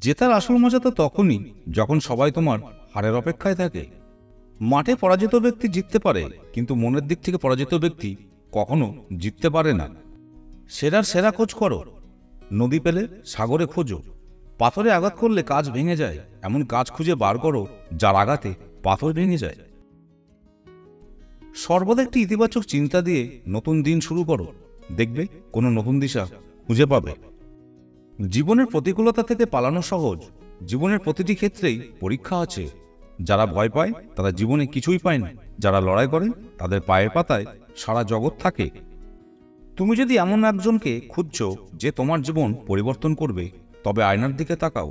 জেতার আসল মজা তো তখনই যখন সবাই তোমার হারের অপেক্ষায় থাকে। মাঠে পরাজিত ব্যক্তি জিততে পারে, কিন্তু মনের দিক থেকে পরাজিত ব্যক্তি কখনো জিততে পারে না। সেরার সেরা খোঁজ করো, নদী পেলে সাগরে খোঁজো, পাথরে আঘাত করলে কাজ ভেঙে যায়, এমন কাজ খুঁজে বার করো যার আঘাতে পাথর ভেঙে যায়। সর্বদা একটি ইতিবাচক চিন্তা দিয়ে নতুন দিন শুরু করো, দেখবে কোনো নতুন দিশা খুঁজে পাবে। জীবনের প্রতিকূলতা থেকে পালানো সহজ, জীবনের প্রতিটি ক্ষেত্রেই পরীক্ষা আছে। যারা ভয় পায় তারা জীবনে কিছুই পায় না, যারা লড়াই করে তাদের পায়ের পাতায় সারা জগৎ থাকে। তুমি যদি এমন একজনকে খুঁজছো যে তোমার জীবন পরিবর্তন করবে, তবে আয়নার দিকে তাকাও,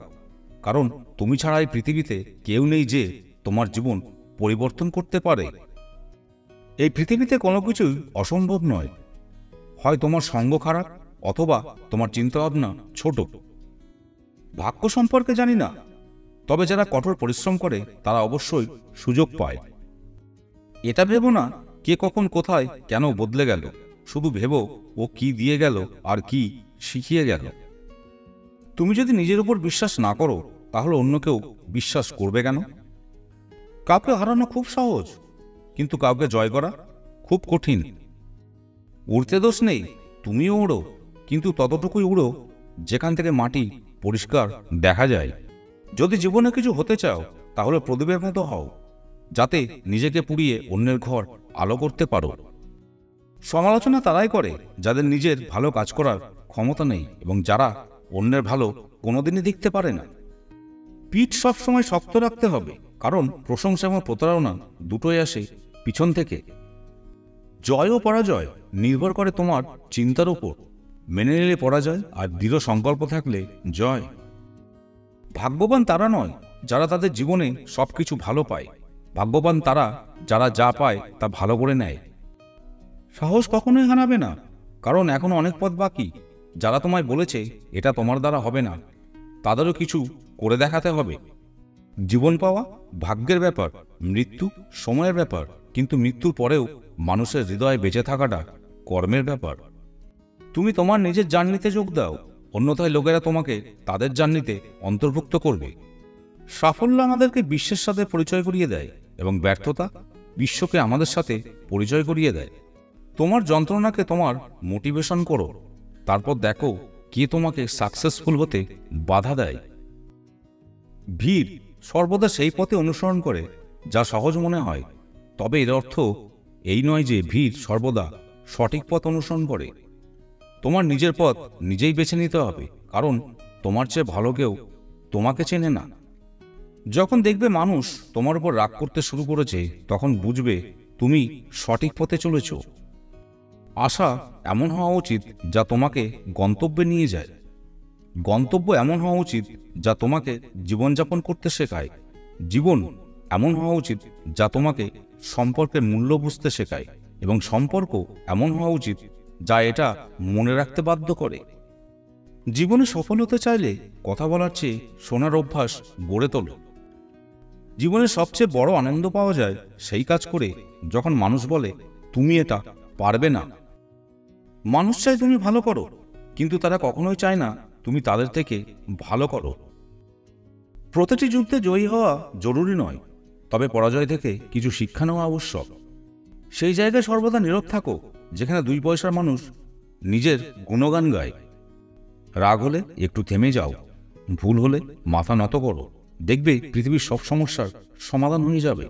কারণ তুমি ছাড়া এই পৃথিবীতে কেউ নেই যে তোমার জীবন পরিবর্তন করতে পারে। এই পৃথিবীতে কোনো কিছুই অসম্ভব নয়। হয় তোমার সঙ্গ খারাপ, অথবা তোমার চিন্তাভাবনা ছোট। ভাগ্য সম্পর্কে জানি না, তবে যারা কঠোর পরিশ্রম করে তারা অবশ্যই সুযোগ পায়। এটা ভেবো না কে কখন কোথায় কেন বদলে গেল, শুধু ভেবো ও কি দিয়ে গেল আর কি শিখিয়ে গেল। তুমি যদি নিজের উপর বিশ্বাস না করো, তাহলে অন্য কেউ বিশ্বাস করবে কেন? কাউকে হারানো খুব সহজ, কিন্তু কাউকে জয় করা খুব কঠিন। উড়তে দোষ নেই, তুমিও উড়ো, কিন্তু ততটুকুই উড়ো যেখান থেকে মাটি পরিষ্কার দেখা যায়। যদি জীবনে কিছু হতে চাও, তাহলে প্রদীপের মতো হও, যাতে নিজেকে পুড়িয়ে অন্যের ঘর আলো করতে পারো। সমালোচনা তারাই করে যাদের নিজের ভালো কাজ করার ক্ষমতা নেই এবং যারা অন্যের ভালো কোনোদিনই দেখতে পারে না। পিঠ সবসময় শক্ত রাখতে হবে, কারণ প্রশংসা এবং প্রতারণা দুটোই আসে পিছন থেকে। জয় ও পরাজয় নির্ভর করে তোমার চিন্তার উপর। মেনে নিলে পরাজয়, আর দৃঢ় সংকল্প থাকলে জয়। ভাগ্যবান তারা নয় যারা তাদের জীবনে সবকিছু ভালো পায়, ভাগ্যবান তারা যারা যা পায় তা ভালো করে নেয়। সাহস কখনোই হারাবে না, কারণ এখনো অনেক পথ বাকি। যারা তোমায় বলেছে এটা তোমার দ্বারা হবে না, তাদেরও কিছু করে দেখাতে হবে। জীবন পাওয়া ভাগ্যের ব্যাপার, মৃত্যু সময়ের ব্যাপার, কিন্তু মৃত্যুর পরেও মানুষের হৃদয়ে বেঁচে থাকাটা কর্মের ব্যাপার। তুমি তোমার নিজের জার্নিতে যোগ দাও, অন্যথায় লোকেরা তোমাকে তাদের জার্নিতে অন্তর্ভুক্ত করবে। সাফল্য আমাদেরকে বিশ্বের সাথে পরিচয় করিয়ে দেয়, এবং ব্যর্থতা বিশ্বকে আমাদের সাথে পরিচয় করিয়ে দেয়। তোমার যন্ত্রণাকে তোমার মোটিভেশন করো, তারপর দেখো কে তোমাকে সাকসেসফুল হতে বাধা দেয়। ভিড় সর্বদা সেই পথে অনুসরণ করে যা সহজ মনে হয়, তবে এর অর্থ এই নয় যে ভিড় সর্বদা সঠিক পথ অনুসরণ করে। তোমার নিজের পথ নিজেই বেছে নিতে হবে, কারণ তোমার চেয়ে ভালো কেউ তোমাকে চেনে না। যখন দেখবে মানুষ তোমার উপর রাগ করতে শুরু করেছে, তখন বুঝবে তুমি সঠিক পথে চলেছ। আশা এমন হওয়া উচিত যা তোমাকে গন্তব্যে নিয়ে যায়। গন্তব্য এমন হওয়া উচিত যা তোমাকে জীবনযাপন করতে শেখায়। জীবন এমন হওয়া উচিত যা তোমাকে সম্পর্কের মূল্য বুঝতে শেখায়, এবং সম্পর্ক এমন হওয়া উচিত যা এটা মনে রাখতে বাধ্য করে। জীবনে সফল হতে চাইলে কথা বলার চেয়ে শোনার অভ্যাস গড়ে তোলো। জীবনে সবচেয়ে বড় আনন্দ পাওয়া যায় সেই কাজ করে যখন মানুষ বলে তুমি এটা পারবে না। মানুষ চায় তুমি ভালো করো, কিন্তু তারা কখনোই চায় না তুমি তাদের থেকে ভালো করো। প্রতিটি যুদ্ধে জয়ী হওয়া জরুরি নয়, তবে পরাজয় থেকে কিছু শিক্ষা নেওয়া আবশ্যক। সেই জায়গায় সর্বদা নীরব থাকো যেখানে 2 পয়সার মানুষ নিজের গুণগান গায়। রাগ হলে একটু থেমে যাও, ভুল হলে মাথা নত করো, দেখবে পৃথিবীর সব সমস্যার সমাধান হয়ে যাবে।